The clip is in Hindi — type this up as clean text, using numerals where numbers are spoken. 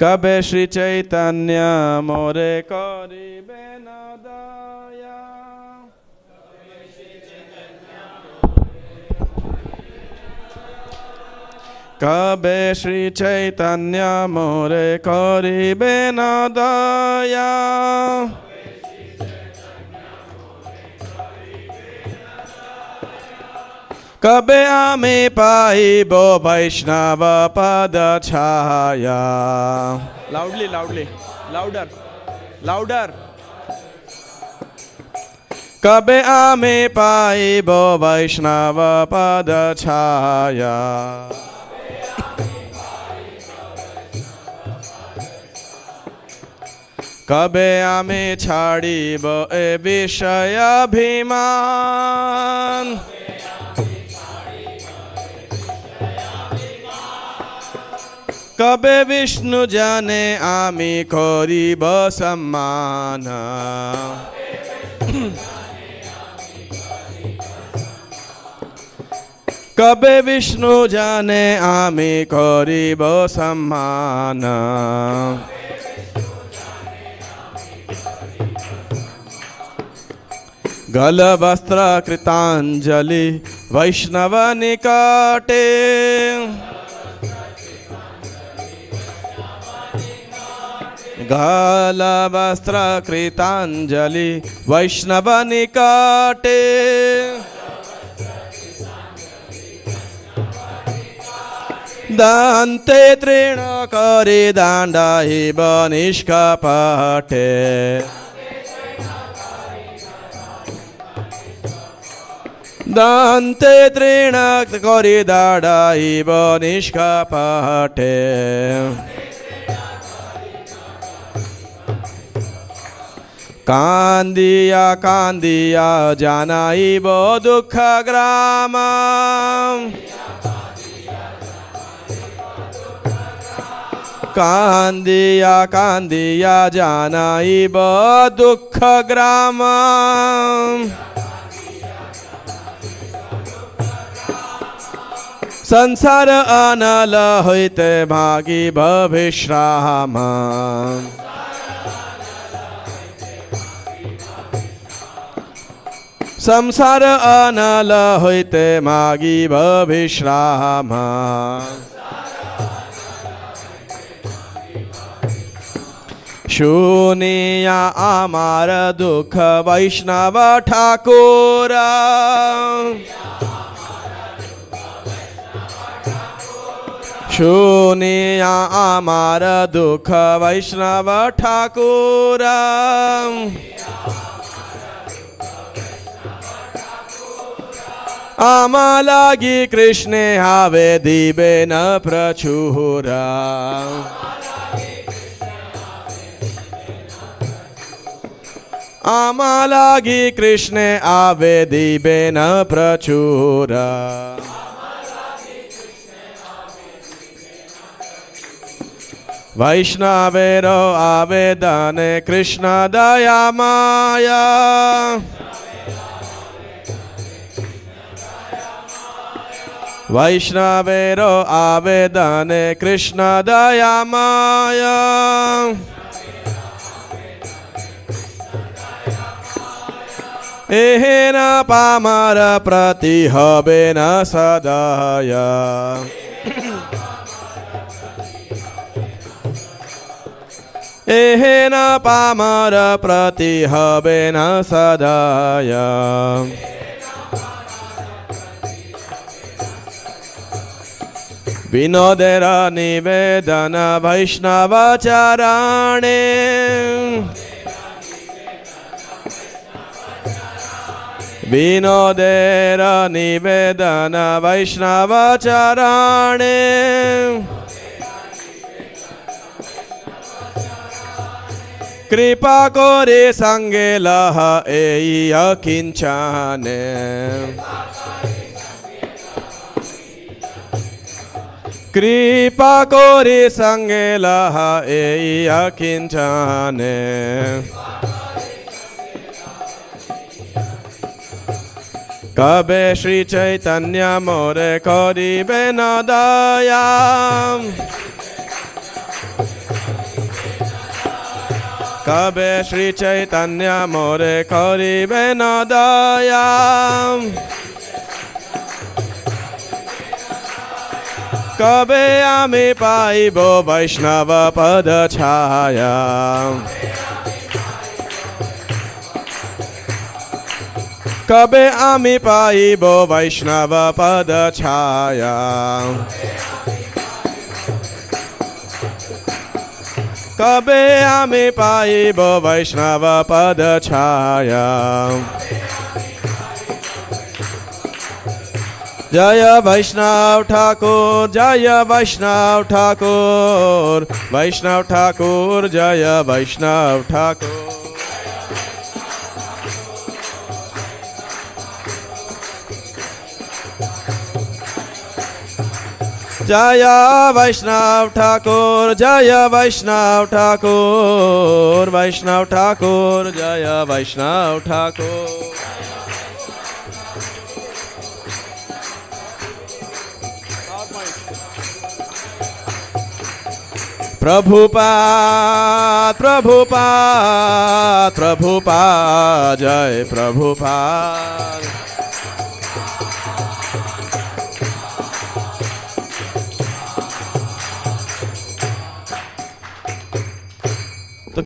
कबे श्री चैतन्य मोरे करिबे न दया कबे श्री चैतन्य मोरे करिबे न दया कबे आमे पाइबो वैष्णव पद छाया लाउडली लाउडली लाउडर लाउडर कबे आमे पाइबो वैष्णव पद छाया कबे आमे छाड़िबो ए विषय अभिमान कबे विष्णु जाने आमी करिब सम्मान कबे विष्णु जाने आमी करिब सम्मान गल वस्त्र कृतांजलि वैष्णव निकटे गल वस्त्र कृतांजलि वैष्णव निकटे दान्ते तृण करि दाण्डहिब निष्कपटे दान्ते तृण करि दाण्डहिब निष्कपटे कांदिया कांदिया जानाइब दुख ग्राम कांदिया कांदिया जानाइब दुख ग्राम संसार अनल होइते भागी भविश्राम संसार अनल होइते मागी भविश्राम शुनिया आमार दुख वैष्णव ठाकुर शुनिया आमार दुख वैष्णव ठाकुर आमा लागी कृष्णे हावे दिबे न प्रचुरा आमा लागी कृष्णे आवे दिबे न प्रचुरा वैष्णवेरो आवेदन कृष्ण दया माया वैष्णवेरो आवेदन कृष्ण दया माया एहेन पामर प्रति हबे न सदय एहेन पामर प्रति हबे न सदय विनोदेर निवेदन वैष्णव चरणे विनोदेर निवेदन वैष्णव चरणे कृपा करे संगे लह एई अकिंचने कृपा करे संगे लह एई अकिंचने कबे श्री चैतन्य मोरे करिबे न दया कबे श्री चैतन्य मोरे करिबे न दया कबे आमी पाइब वैष्णव पद छाया कबे आमी पाइब वैष्णव पद छाया कबे आमी पाइब वैष्णव पद छाया जय वैष्णव ठाकुर जय वैष्णव ठाकुर वैष्णव ठाकुर जय वैष्णव ठाकुर जय वैष्णव ठाकुर जय वैष्णव ठाकुर वैष्णव ठाकुर जय वैष्णव ठाकुर प्रभुपाद प्रभुपाद प्रभुपाद जय प्रभुपाद